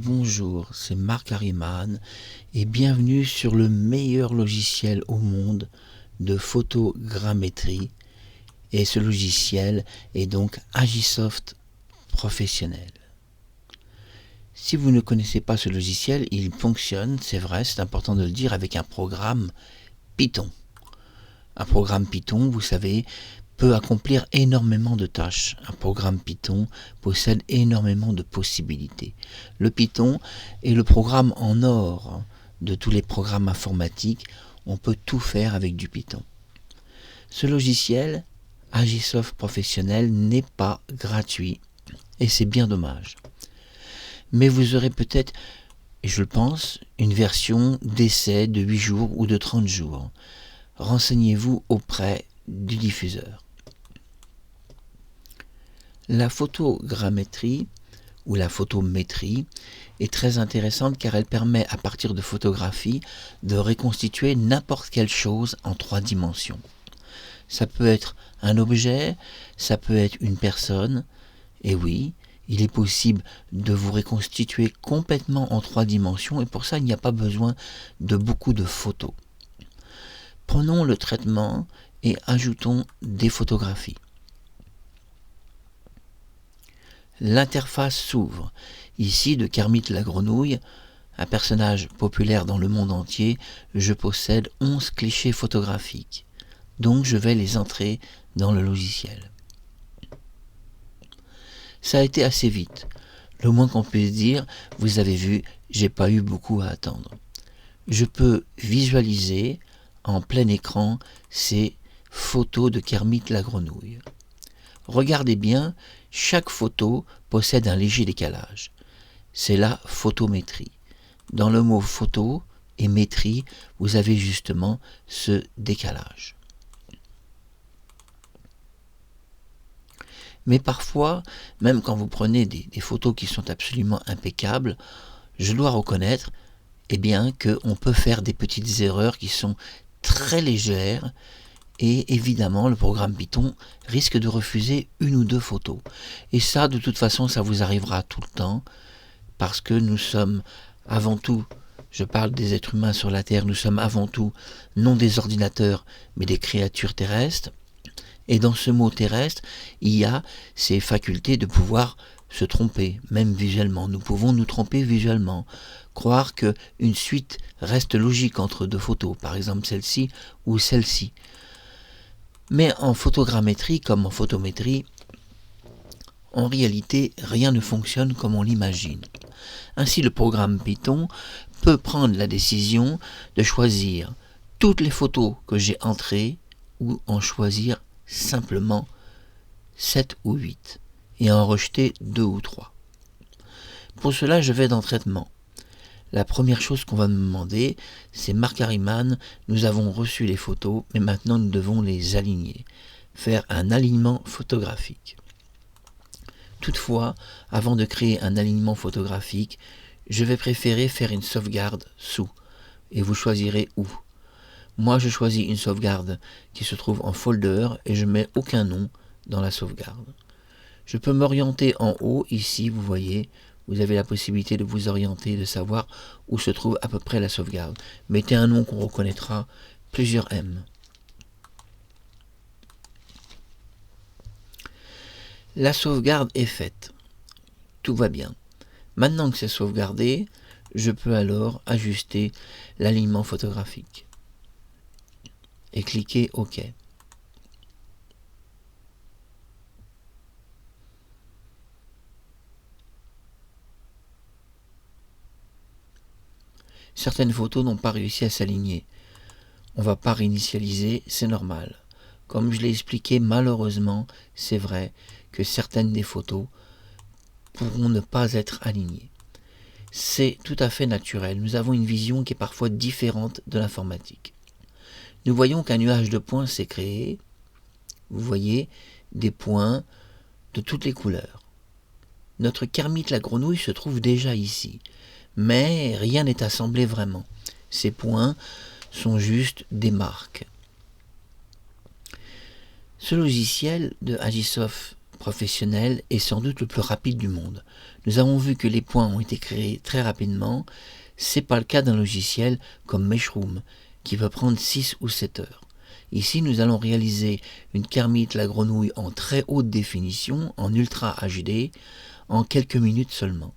bonjour, c'est Marc Harriman et bienvenue sur le meilleur logiciel au monde de photogrammétrie, et ce logiciel est donc Agisoft Professionnel. Si vous ne connaissez pas ce logiciel, il fonctionne, c'est vrai, c'est important de le dire, avec un programme Python. Un programme Python, vous savez, peut accomplir énormément de tâches. Un programme Python possède énormément de possibilités. Le Python est le programme en or de tous les programmes informatiques. On peut tout faire avec du Python. Ce logiciel, Agisoft Professionnel, n'est pas gratuit et c'est bien dommage. Mais vous aurez peut-être, et je le pense, une version d'essai de 8 jours ou de 30 jours. Renseignez-vous auprès du diffuseur. La photogrammétrie ou la photométrie est très intéressante car elle permet à partir de photographies de reconstituer n'importe quelle chose en 3 dimensions. Ça peut être un objet, ça peut être une personne, et oui, il est possible de vous reconstituer complètement en 3 dimensions et pour ça il n'y a pas besoin de beaucoup de photos. Prenons le traitement et ajoutons des photographies. L'interface s'ouvre. Ici, de Kermit la grenouille, un personnage populaire dans le monde entier, je possède 11 clichés photographiques. Donc je vais les entrer dans le logiciel. Ça a été assez vite. Le moins qu'on puisse dire, vous avez vu, j'ai pas eu beaucoup à attendre. Je peux visualiser en plein écran ces photos de Kermit la grenouille. Regardez bien, chaque photo possède un léger décalage. C'est la photométrie. Dans le mot photo et métrie, vous avez justement ce décalage. Mais parfois, même quand vous prenez des photos qui sont absolument impeccables, je dois reconnaître qu'on peut faire des petites erreurs qui sont très légères. Et évidemment, le programme Python risque de refuser 1 ou 2 photos. Et ça, de toute façon, ça vous arrivera tout le temps, parce que nous sommes avant tout, je parle des êtres humains sur la Terre, nous sommes avant tout non des ordinateurs, mais des créatures terrestres. Et dans ce mot terrestre, il y a ces facultés de pouvoir se tromper, même visuellement. Nous pouvons nous tromper visuellement, croire qu'une suite reste logique entre 2 photos, par exemple celle-ci ou celle-ci. Mais en photogrammétrie comme en photométrie, en réalité, rien ne fonctionne comme on l'imagine. Ainsi, le programme Python peut prendre la décision de choisir toutes les photos que j'ai entrées ou en choisir simplement 7 ou 8 et en rejeter 2 ou 3. Pour cela, je vais dans Traitement. La première chose qu'on va me demander, c'est Marc Harriman, nous avons reçu les photos, mais maintenant nous devons les aligner, faire un alignement photographique. Toutefois, avant de créer un alignement photographique, je vais préférer faire une sauvegarde sous, et vous choisirez où. Moi, je choisis une sauvegarde qui se trouve en folder et je mets aucun nom dans la sauvegarde. Je peux m'orienter en haut, ici, vous voyez, vous avez la possibilité de vous orienter, de savoir où se trouve à peu près la sauvegarde. Mettez un nom qu'on reconnaîtra, plusieurs M. La sauvegarde est faite. Tout va bien. Maintenant que c'est sauvegardé, je peux alors ajuster l'alignement photographique. Et cliquer OK. Certaines photos n'ont pas réussi à s'aligner. On ne va pas réinitialiser, c'est normal. Comme je l'ai expliqué, malheureusement, c'est vrai que certaines des photos pourront ne pas être alignées. C'est tout à fait naturel. Nous avons une vision qui est parfois différente de l'informatique. Nous voyons qu'un nuage de points s'est créé. Vous voyez des points de toutes les couleurs. Notre Kermit la grenouille se trouve déjà ici. Mais rien n'est assemblé vraiment. Ces points sont juste des marques. Ce logiciel de Agisoft professionnel et sans doute le plus rapide du monde. Nous avons vu que les points ont été créés très rapidement. C'est pas le cas d'un logiciel comme Meshroom qui peut prendre 6 ou 7 heures. Ici, nous allons réaliser une Kermit la grenouille en très haute définition, en Ultra HD, en quelques minutes seulement.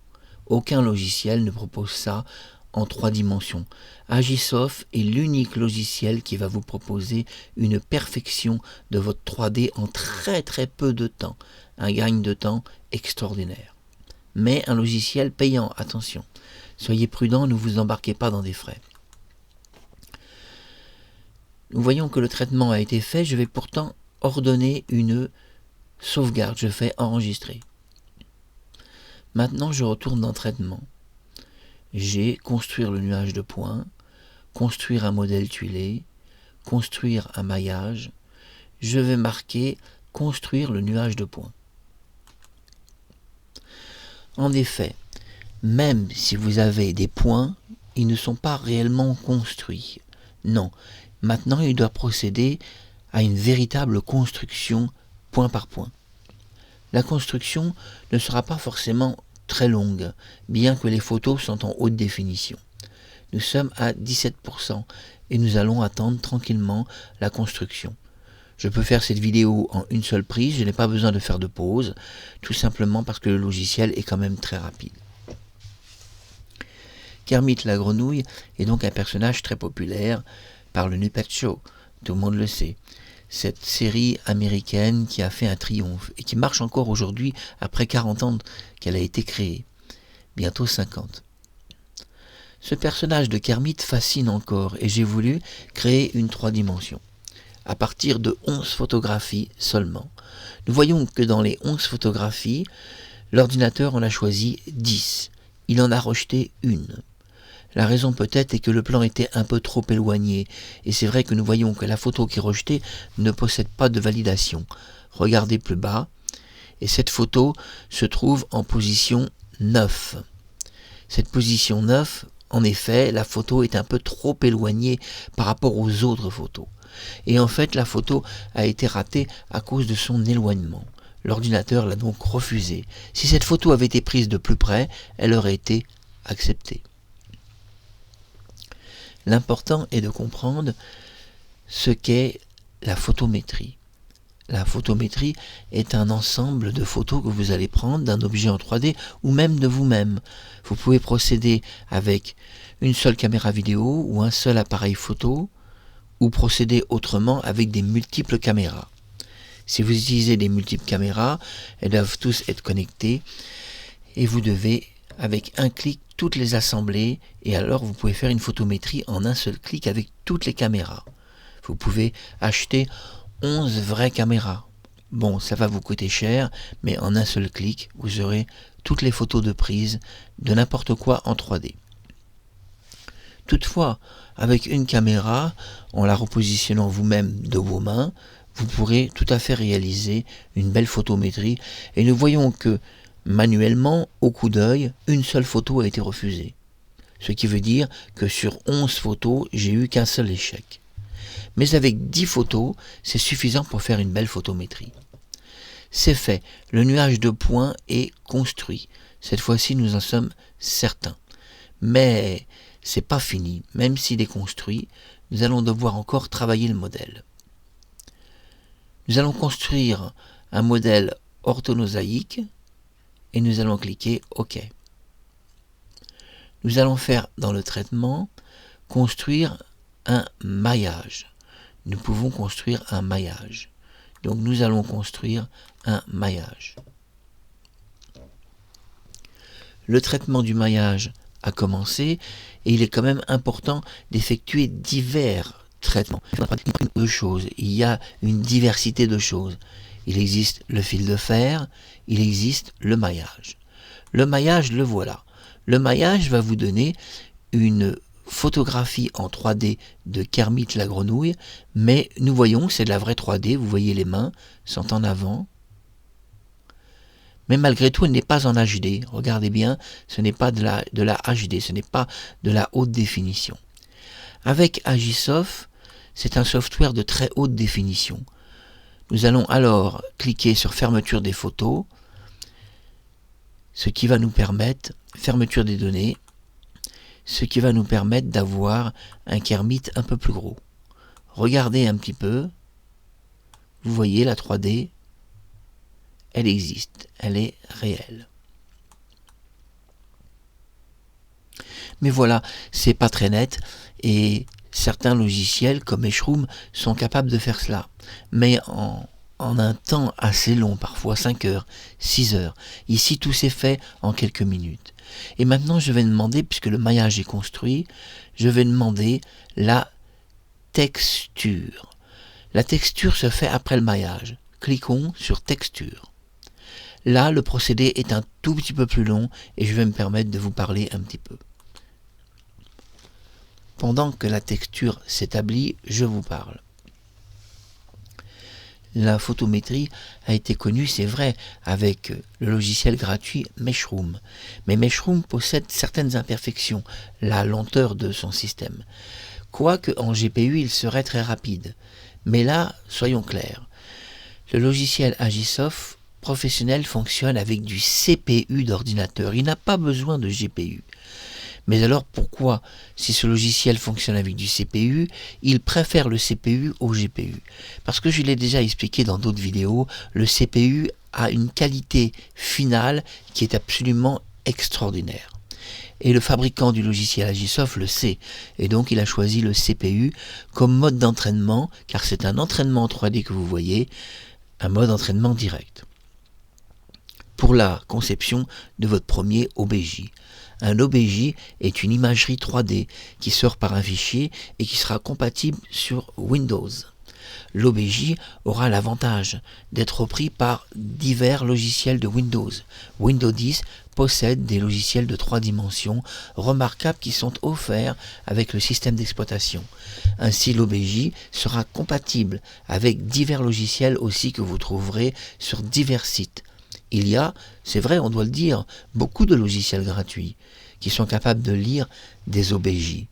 Aucun logiciel ne propose ça en 3 dimensions. Agisoft est l'unique logiciel qui va vous proposer une perfection de votre 3D en très très peu de temps. Un gain de temps extraordinaire. Mais un logiciel payant, attention. Soyez prudents, ne vous embarquez pas dans des frais. Nous voyons que le traitement a été fait, je vais pourtant ordonner une sauvegarde, je fais enregistrer. Maintenant, je retourne dans traitement. J'ai construire le nuage de points, construire un modèle tuilé, construire un maillage. Je vais marquer construire le nuage de points. En effet, même si vous avez des points, ils ne sont pas réellement construits. Non, maintenant il doit procéder à une véritable construction point par point. La construction ne sera pas forcément très longue, bien que les photos sont en haute définition. Nous sommes à 17% et nous allons attendre tranquillement la construction. Je peux faire cette vidéo en une seule prise, je n'ai pas besoin de faire de pause, tout simplement parce que le logiciel est quand même très rapide. Kermit la grenouille est donc un personnage très populaire par le Muppet Show, tout le monde le sait. Cette série américaine qui a fait un triomphe et qui marche encore aujourd'hui après 40 ans qu'elle a été créée, bientôt 50. Ce personnage de Kermit fascine encore et j'ai voulu créer une 3 dimensions. À partir de 11 photographies seulement. Nous voyons que dans les 11 photographies, l'ordinateur en a choisi 10. Il en a rejeté une. La raison peut-être est que le plan était un peu trop éloigné, et c'est vrai que nous voyons que la photo qui est rejetée ne possède pas de validation. Regardez plus bas, et cette photo se trouve en position 9. Cette position 9, en effet, la photo est un peu trop éloignée par rapport aux autres photos. Et en fait, la photo a été ratée à cause de son éloignement. L'ordinateur l'a donc refusée. Si cette photo avait été prise de plus près, elle aurait été acceptée. L'important est de comprendre ce qu'est la photométrie. La photométrie est un ensemble de photos que vous allez prendre d'un objet en 3D ou même de vous-même. Vous pouvez procéder avec une seule caméra vidéo ou un seul appareil photo ou procéder autrement avec des multiples caméras. Si vous utilisez des multiples caméras, elles doivent tous être connectées et vous devez, avec un clic, toutes les assembler et alors vous pouvez faire une photométrie en un seul clic avec toutes les caméras. Vous pouvez acheter 11 vraies caméras. Bon, ça va vous coûter cher, mais en un seul clic, vous aurez toutes les photos de prise de n'importe quoi en 3D. Toutefois, avec une caméra, en la repositionnant vous-même de vos mains, vous pourrez tout à fait réaliser une belle photométrie et nous voyons que manuellement, au coup d'œil, une seule photo a été refusée. Ce qui veut dire que sur 11 photos, j'ai eu qu'un seul échec. Mais avec 10 photos, c'est suffisant pour faire une belle photométrie. C'est fait, le nuage de points est construit. Cette fois-ci, nous en sommes certains. Mais c'est pas fini, même s'il est construit, nous allons devoir encore travailler le modèle. Nous allons construire un modèle orthomosaïque et nous allons cliquer OK. Nous allons faire dans le traitement construire un maillage. Nous pouvons construire un maillage. Donc nous allons construire un maillage. Le traitement du maillage a commencé et il est quand même important d'effectuer divers traitements. Il y a une diversité de choses. Il existe le fil de fer, il existe le maillage. Le maillage, le voilà. Le maillage va vous donner une photographie en 3D de Kermit la grenouille, mais nous voyons que c'est de la vraie 3D, vous voyez les mains sont en avant. Mais malgré tout, elle n'est pas en HD. Regardez bien, ce n'est pas de la HD, ce n'est pas de la haute définition. Avec Agisoft, c'est un software de très haute définition. Nous allons alors cliquer sur fermeture des photos, ce qui va nous permettre, fermeture des données, ce qui va nous permettre d'avoir un Kermit un peu plus gros. Regardez un petit peu, vous voyez la 3D, elle existe, elle est réelle. Mais voilà, c'est pas très net et certains logiciels comme Meshroom sont capables de faire cela, mais en un temps assez long, parfois 5 heures, 6 heures. Ici, tout s'est fait en quelques minutes. Et maintenant, je vais demander, puisque le maillage est construit, je vais demander la texture. La texture se fait après le maillage. Cliquons sur texture. Là, le procédé est un tout petit peu plus long et je vais me permettre de vous parler un petit peu. Pendant que la texture s'établit, je vous parle. La photométrie a été connue, c'est vrai, avec le logiciel gratuit Meshroom. Mais Meshroom possède certaines imperfections, la lenteur de son système. Quoique en GPU, il serait très rapide. Mais là, soyons clairs. Le logiciel Agisoft professionnel fonctionne avec du CPU d'ordinateur. Il n'a pas besoin de GPU. Mais alors pourquoi, si ce logiciel fonctionne avec du CPU, il préfère le CPU au GPU? Parce que je l'ai déjà expliqué dans d'autres vidéos, le CPU a une qualité finale qui est absolument extraordinaire. Et le fabricant du logiciel Agisoft le sait, et donc il a choisi le CPU comme mode d'entraînement, car c'est un entraînement en 3D que vous voyez, un mode d'entraînement direct. Pour la conception de votre premier OBJ. Un OBJ est une imagerie 3D qui sort par un fichier et qui sera compatible sur Windows. L'OBJ aura l'avantage d'être repris par divers logiciels de Windows. Windows 10 possède des logiciels de 3 dimensions remarquables qui sont offerts avec le système d'exploitation. Ainsi, l'OBJ sera compatible avec divers logiciels aussi que vous trouverez sur divers sites. Il y a, c'est vrai, on doit le dire, beaucoup de logiciels gratuits qui sont capables de lire des OBJ.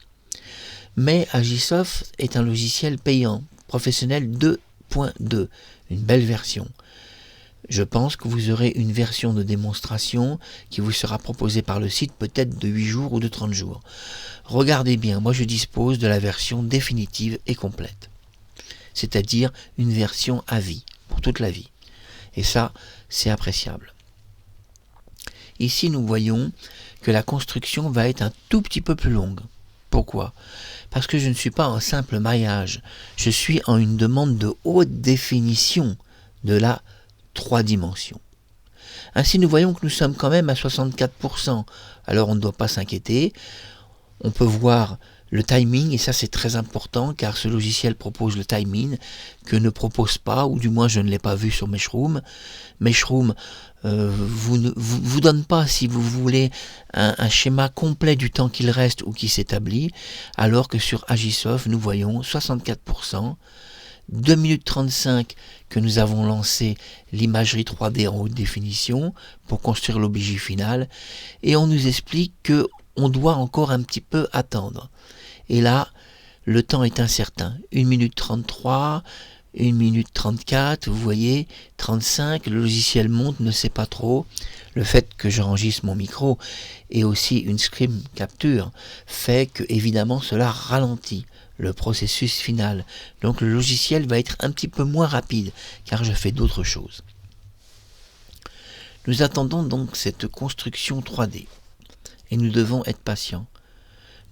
Mais Agisoft est un logiciel payant, professionnel 2.2, une belle version. Je pense que vous aurez une version de démonstration qui vous sera proposée par le site peut-être de 8 jours ou de 30 jours. Regardez bien, moi je dispose de la version définitive et complète. C'est-à-dire une version à vie, pour toute la vie. Et ça, c'est appréciable. Ici, nous voyons que la construction va être un tout petit peu plus longue. Pourquoi? Parce que je ne suis pas en simple maillage. Je suis en une demande de haute définition de la 3 dimensions. Ainsi, nous voyons que nous sommes quand même à 64%. Alors, on ne doit pas s'inquiéter. On peut voir le timing, et ça c'est très important car ce logiciel propose le timing que ne propose pas, ou du moins je ne l'ai pas vu sur Meshroom. Meshroom vous donne pas, si vous voulez, un schéma complet du temps qu'il reste ou qui s'établit, alors que sur Agisoft nous voyons 64%, 2 minutes 35 que nous avons lancé l'imagerie 3D en haute définition pour construire l'OBJ final, et on nous explique que on doit encore un petit peu attendre. Et là, le temps est incertain. 1 minute 33, 1 minute 34, vous voyez, 35, le logiciel monte, ne sait pas trop. Le fait que j'enregistre mon micro et aussi une screen capture fait que, évidemment, cela ralentit le processus final. Donc le logiciel va être un petit peu moins rapide, car je fais d'autres choses. Nous attendons donc cette construction 3D. Et nous devons être patients.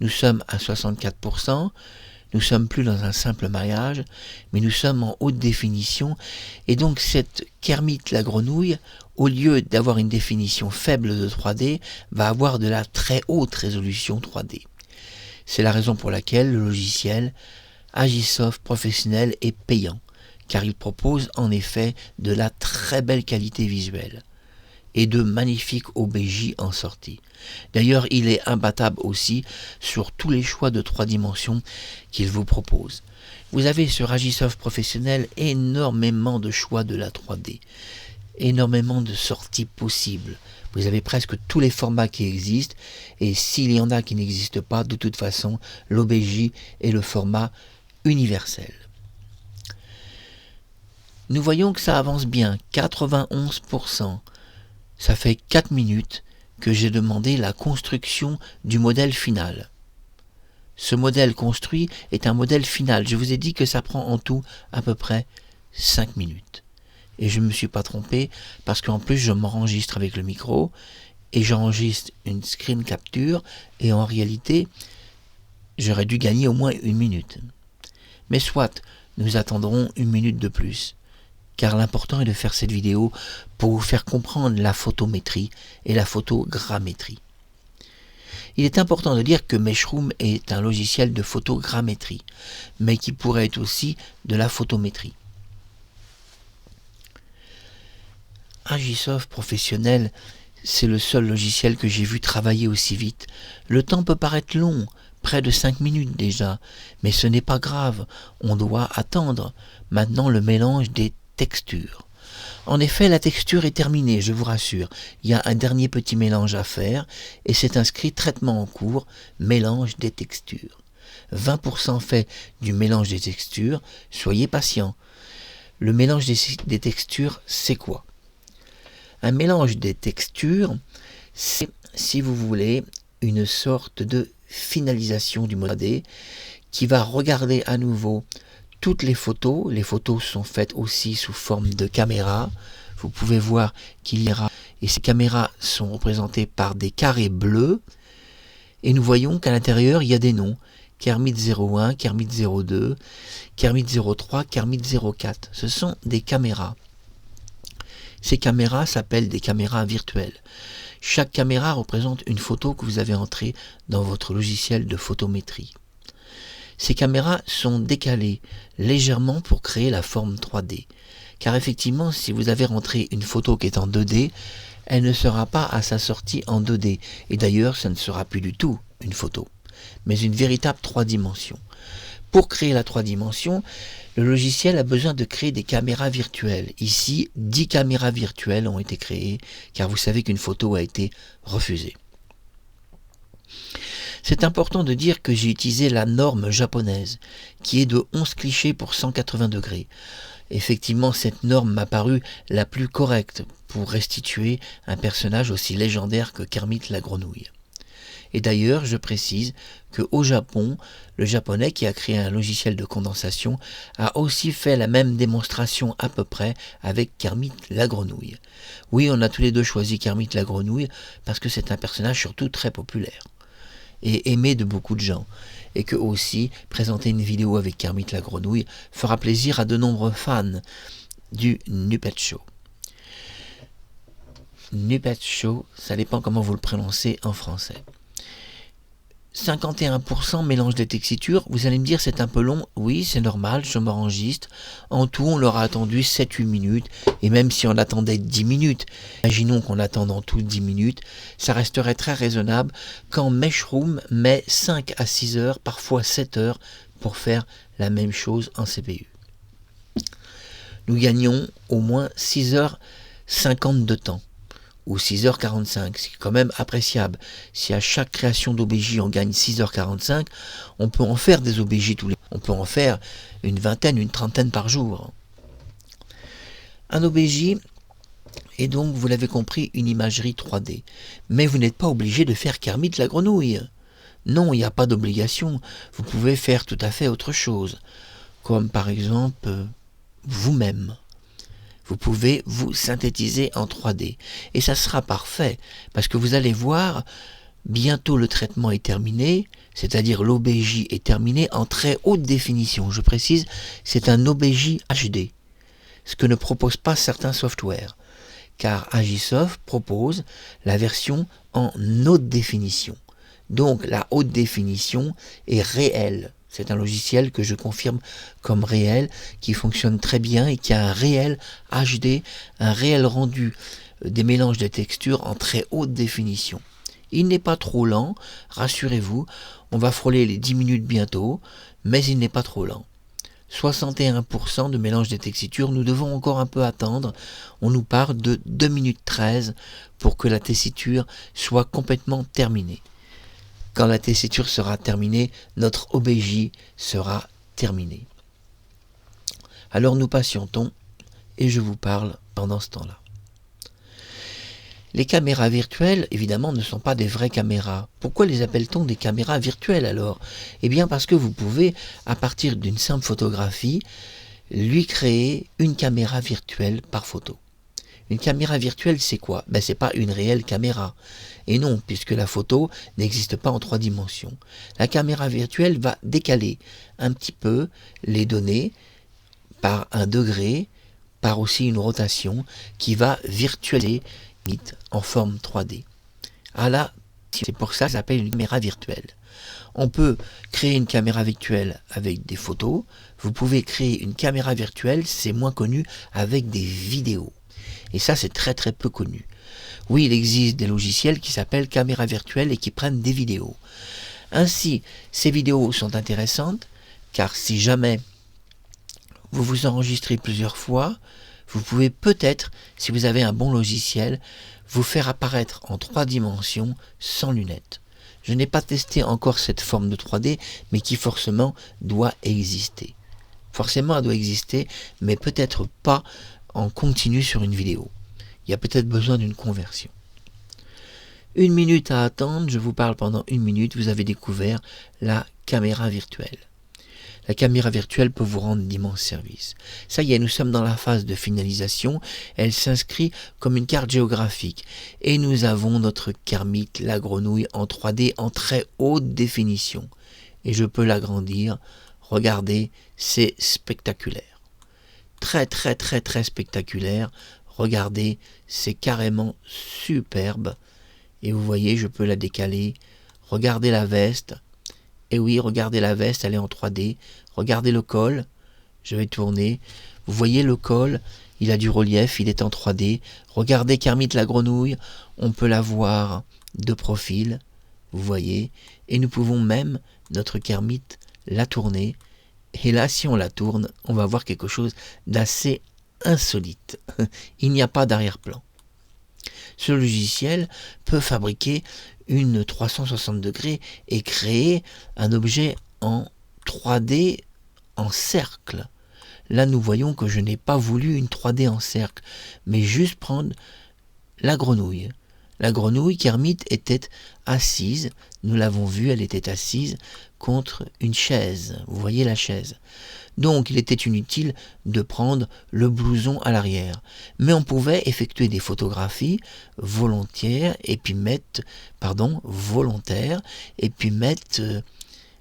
Nous sommes à 64%, nous sommes plus dans un simple maillage, mais nous sommes en haute définition, et donc cette Kermit la grenouille, au lieu d'avoir une définition faible de 3D, va avoir de la très haute résolution 3D. C'est la raison pour laquelle le logiciel Agisoft professionnel est payant, car il propose en effet de la très belle qualité visuelle et de magnifiques OBJ en sortie. D'ailleurs, il est imbattable aussi sur tous les choix de 3 dimensions qu'il vous propose. Vous avez sur Agisoft professionnel énormément de choix de la 3D, énormément de sorties possibles. Vous avez presque tous les formats qui existent, et s'il y en a qui n'existent pas, de toute façon, l'OBJ est le format universel. Nous voyons que ça avance bien, 91%. Ça fait 4 minutes que j'ai demandé la construction du modèle final. Ce modèle construit est un modèle final. Je vous ai dit que ça prend en tout à peu près 5 minutes. Et je ne me suis pas trompé parce qu'en plus je m'enregistre avec le micro et j'enregistre une screen capture et en réalité j'aurais dû gagner au moins 1 minute. Mais soit, nous attendrons 1 minute de plus. Car l'important est de faire cette vidéo pour vous faire comprendre la photométrie et la photogrammétrie. Il est important de dire que Meshroom est un logiciel de photogrammétrie, mais qui pourrait être aussi de la photométrie. Agisoft Professionnel, c'est le seul logiciel que j'ai vu travailler aussi vite. Le temps peut paraître long, près de 5 minutes déjà, mais ce n'est pas grave, on doit attendre maintenant le mélange des textures. En effet, la texture est terminée, je vous rassure. Il y a un dernier petit mélange à faire et c'est inscrit traitement en cours, mélange des textures. 20% fait du mélange des textures, soyez patient. Le mélange des textures, c'est quoi? Un mélange des textures, c'est, si vous voulez, une sorte de finalisation du modèle 3D qui va regarder à nouveau toutes les photos. Les photos sont faites aussi sous forme de caméra. Vous pouvez voir qu'il y aura, et ces caméras sont représentées par des carrés bleus. Et nous voyons qu'à l'intérieur, il y a des noms. Kermit 01, Kermit 02, Kermit 03, Kermit 04. Ce sont des caméras. Ces caméras s'appellent des caméras virtuelles. Chaque caméra représente une photo que vous avez entrée dans votre logiciel de photométrie. Ces caméras sont décalées légèrement pour créer la forme 3D. Car effectivement, si vous avez rentré une photo qui est en 2D, elle ne sera pas à sa sortie en 2D. Et d'ailleurs, ça ne sera plus du tout une photo, mais une véritable 3 dimensions. Pour créer la 3 dimensions, le logiciel a besoin de créer des caméras virtuelles. Ici, 10 caméras virtuelles ont été créées, car vous savez qu'une photo a été refusée. C'est important de dire que j'ai utilisé la norme japonaise, qui est de 11 clichés pour 180 degrés. Effectivement, cette norme m'a paru la plus correcte pour restituer un personnage aussi légendaire que Kermit la grenouille. Et d'ailleurs, je précise qu'au Japon, le japonais qui a créé un logiciel de condensation a aussi fait la même démonstration à peu près avec Kermit la grenouille. Oui, on a tous les deux choisi Kermit la grenouille parce que c'est un personnage surtout très populaire et aimé de beaucoup de gens, et que aussi présenter une vidéo avec Kermit la grenouille fera plaisir à de nombreux fans du Muppet Show. Muppet Show, ça dépend comment vous le prononcez en français. 51% mélange des textures, vous allez me dire c'est un peu long, oui c'est normal, je m'enregistre. En tout on leur a attendu 7-8 minutes, et même si on attendait 10 minutes, imaginons qu'on attende en tout 10 minutes, ça resterait très raisonnable quand Meshroom met 5 à 6 heures, parfois 7 heures, pour faire la même chose en CPU. Nous gagnons au moins 6h50 de temps, ou 6h45, c'est quand même appréciable. Si à chaque création d'OBJ on gagne 6h45, on peut en faire des OBJ tous les jours. On peut en faire une vingtaine, une trentaine par jour. Un OBJ est donc, vous l'avez compris, une imagerie 3D. Mais vous n'êtes pas obligé de faire Kermit la grenouille. Non, il n'y a pas d'obligation. Vous pouvez faire tout à fait autre chose. Comme par exemple, vous-même. Vous pouvez vous synthétiser en 3D. Et ça sera parfait, parce que vous allez voir, bientôt le traitement est terminé, c'est-à-dire l'OBJ est terminé en très haute définition. Je précise, c'est un OBJ HD, ce que ne proposent pas certains softwares, car Agisoft propose la version en haute définition. Donc la haute définition est réelle. C'est un logiciel que je confirme comme réel, qui fonctionne très bien et qui a un réel HD, un réel rendu des mélanges de textures en très haute définition. Il n'est pas trop lent, rassurez-vous, on va frôler les 10 minutes bientôt, mais il n'est pas trop lent. 61% de mélange des textures, nous devons encore un peu attendre, on nous parle de 2 minutes 13 pour que la tessiture soit complètement terminée. Quand la tessiture sera terminée, notre OBJ sera terminé. Alors nous patientons et je vous parle pendant ce temps-là. Les caméras virtuelles, évidemment, ne sont pas des vraies caméras. Pourquoi les appelle-t-on des caméras virtuelles alors? Eh bien parce que vous pouvez, à partir d'une simple photographie, lui créer une caméra virtuelle par photo. Une caméra virtuelle, c'est quoi? C'est pas une réelle caméra. Et non, puisque la photo n'existe pas en 3 dimensions. La caméra virtuelle va décaler un petit peu les données par un degré, par aussi une rotation qui va virtualiser en forme 3D. Ah là, c'est pour ça que ça s'appelle une caméra virtuelle. On peut créer une caméra virtuelle avec des photos. Vous pouvez créer une caméra virtuelle, c'est moins connu, avec des vidéos. Et ça, c'est très très peu connu. Oui, il existe des logiciels qui s'appellent caméra virtuelle et qui prennent des vidéos. Ainsi, ces vidéos sont intéressantes, car si jamais vous vous enregistrez plusieurs fois, vous pouvez peut-être, si vous avez un bon logiciel, vous faire apparaître en 3 dimensions sans lunettes. Je n'ai pas testé encore cette forme de 3D, mais qui forcément doit exister. Forcément, elle doit exister, mais peut-être pas en continu sur une vidéo. Il y a peut-être besoin d'une conversion. 1 minute à attendre, je vous parle pendant 1 minute, vous avez découvert la caméra virtuelle. La caméra virtuelle peut vous rendre d'immenses services. Ça y est, nous sommes dans la phase de finalisation. Elle s'inscrit comme une carte géographique. Et nous avons notre Kermit, la grenouille, en 3D en très haute définition. Et je peux l'agrandir. Regardez, c'est spectaculaire. Très très très très spectaculaire. Regardez, c'est carrément superbe. Et vous voyez, je peux la décaler. Regardez la veste. Et oui, regardez la veste, elle est en 3D. Regardez le col, je vais tourner. Vous voyez le col, il a du relief, il est en 3D. Regardez Kermit la grenouille, on peut la voir de profil, vous voyez. Et nous pouvons même, notre Kermit, la tourner. Et là, si on la tourne, on va voir quelque chose d'assez insolite. Il n'y a pas d'arrière-plan. Ce logiciel peut fabriquer une 360 degrés et créer un objet en 3D en cercle. Là, nous voyons que je n'ai pas voulu une 3D en cercle, mais juste prendre la grenouille. La grenouille, Kermit, était assise, nous l'avons vu, elle était assise contre une chaise. Vous voyez la chaise. Donc, il était inutile de prendre le blouson à l'arrière. Mais on pouvait effectuer des photographies volontaires et puis mettre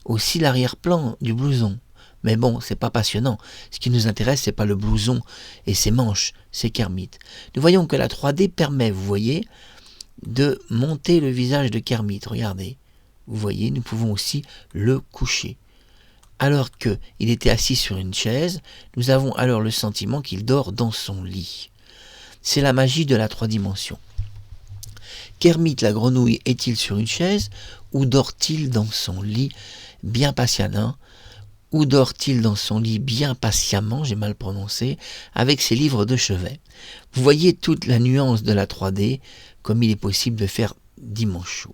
aussi l'arrière-plan du blouson. Mais bon, c'est pas passionnant. Ce qui nous intéresse, c'est pas le blouson et ses manches, c'est Kermit. Nous voyons que la 3D permet, vous voyez, de monter le visage de Kermit. Regardez. Vous voyez, nous pouvons aussi le coucher. Alors qu'il était assis sur une chaise, nous avons alors le sentiment qu'il dort dans son lit. C'est la magie de la 3 dimensions. Kermit la grenouille est-il sur une chaise ou dort-il dans son lit bien patiemment, j'ai mal prononcé, avec ses livres de chevet. Vous voyez toute la nuance de la 3D, comme il est possible de faire d'immenses choses.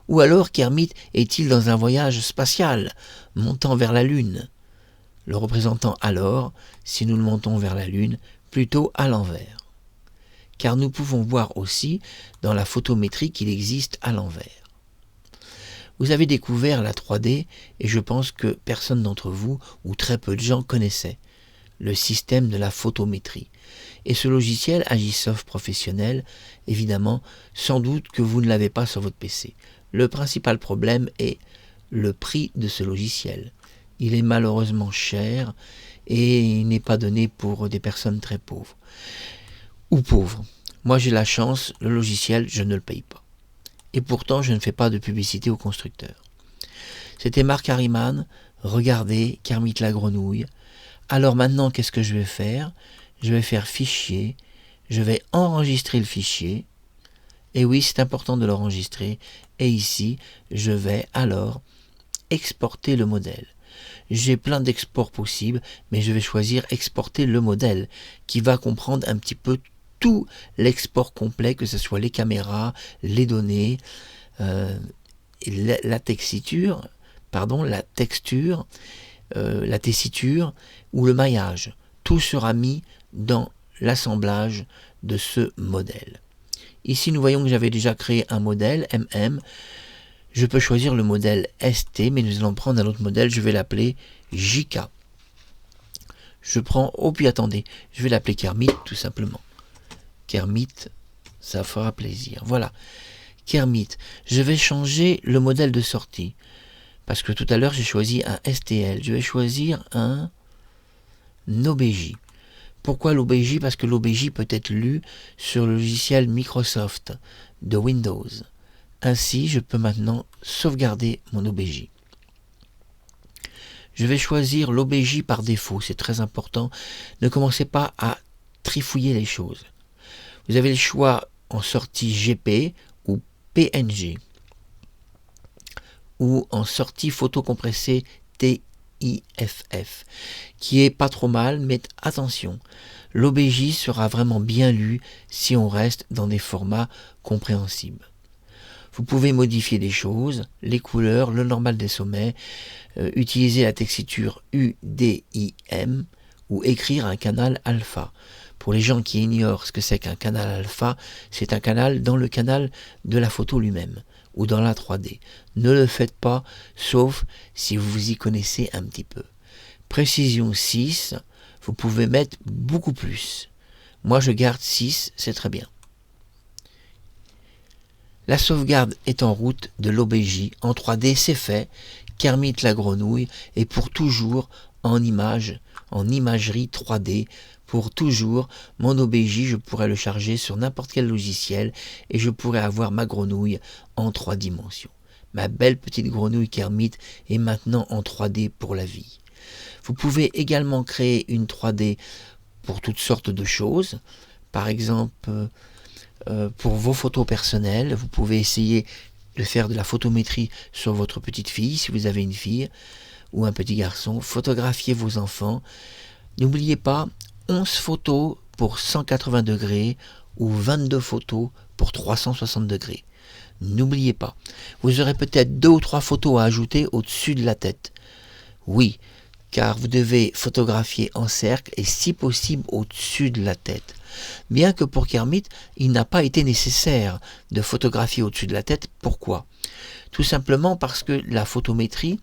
Ou alors Kermit est-il dans un voyage spatial, montant vers la Lune? Le représentant alors, si nous le montons vers la Lune, plutôt à l'envers. Car nous pouvons voir aussi dans la photométrie qu'il existe à l'envers. Vous avez découvert la 3D et je pense que personne d'entre vous, ou très peu de gens, connaissaient le système de la photométrie. Et ce logiciel Agisoft professionnel, évidemment, sans doute que vous ne l'avez pas sur votre PC. Le principal problème est le prix de ce logiciel. Il est malheureusement cher et il n'est pas donné pour des personnes très pauvres. Ou pauvres. Moi j'ai la chance, le logiciel, je ne le paye pas. Et pourtant, je ne fais pas de publicité au constructeur. C'était Marc Harriman. Regardez, Kermit la grenouille. Alors maintenant, qu'est-ce que je vais faire? Je vais faire fichier. Je vais enregistrer le fichier. Et oui, c'est important de l'enregistrer. Et ici, je vais alors exporter le modèle. J'ai plein d'exports possibles, mais je vais choisir exporter le modèle, qui va comprendre un petit peu tout l'export complet, que ce soit les caméras, les données, la texture, la tessiture ou le maillage. Tout sera mis dans l'assemblage de ce modèle. Ici, nous voyons que j'avais déjà créé un modèle MM. Je peux choisir le modèle ST, mais nous allons prendre un autre modèle. Je vais l'appeler JK. Je prends... Oh, puis attendez, je vais l'appeler Kermit, tout simplement. Kermit, ça fera plaisir. Voilà, Kermit. Je vais changer le modèle de sortie. Parce que tout à l'heure, j'ai choisi un STL. Je vais choisir un OBJ. Pourquoi l'OBJ? Parce que l'OBJ peut être lu sur le logiciel Microsoft de Windows. Ainsi, je peux maintenant sauvegarder mon OBJ. Je vais choisir l'OBJ par défaut, c'est très important. Ne commencez pas à trifouiller les choses. Vous avez le choix en sortie GP ou PNG ou en sortie photo compressée TIFF, qui est pas trop mal, mais attention, l'OBJ sera vraiment bien lu si on reste dans des formats compréhensibles. Vous pouvez modifier des choses, les couleurs, le normal des sommets, utiliser la texture UDIM ou écrire un canal alpha. Pour les gens qui ignorent ce que c'est qu'un canal alpha, c'est un canal dans le canal de la photo lui-même ou dans la 3D. Ne le faites pas, sauf si vous vous y connaissez un petit peu. Précision 6, vous pouvez mettre beaucoup plus. Moi je garde 6, c'est très bien. La sauvegarde est en route de l'OBJ en 3D, c'est fait. Kermit la grenouille est pour toujours en imagerie 3D. Pour toujours, mon OBJ, je pourrais le charger sur n'importe quel logiciel et je pourrais avoir ma grenouille en 3 dimensions. Ma belle petite grenouille Kermit est maintenant en 3D pour la vie. Vous pouvez également créer une 3D pour toutes sortes de choses. Par exemple, pour vos photos personnelles, vous pouvez essayer de faire de la photométrie sur votre petite fille, si vous avez une fille ou un petit garçon. Photographiez vos enfants. N'oubliez pas, 11 photos pour 180 degrés ou 22 photos pour 360 degrés. N'oubliez pas, vous aurez peut-être 2 ou 3 photos à ajouter au-dessus de la tête. Oui, car vous devez photographier en cercle et si possible au-dessus de la tête. Bien que pour Kermit, il n'a pas été nécessaire de photographier au-dessus de la tête. Pourquoi? Tout simplement parce que la photométrie,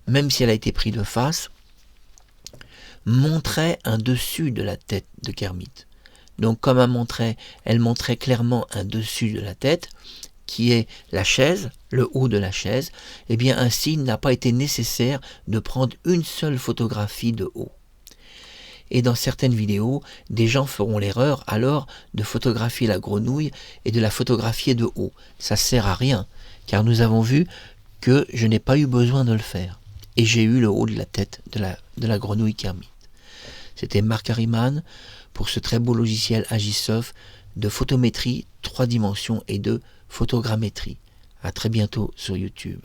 même si elle a été prise de face, montrait un dessus de la tête de Kermit. Donc comme elle montrait clairement un dessus de la tête, qui est la chaise, le haut de la chaise, et bien ainsi il n'a pas été nécessaire de prendre une seule photographie de haut. Et dans certaines vidéos, des gens feront l'erreur alors de photographier la grenouille et de la photographier de haut. Ça sert à rien, car nous avons vu que je n'ai pas eu besoin de le faire. Et j'ai eu le haut de la tête de la grenouille Kermit. C'était Marc Harriman pour ce très beau logiciel Agisoft de photométrie 3 dimensions et de photogrammétrie. À très bientôt sur YouTube.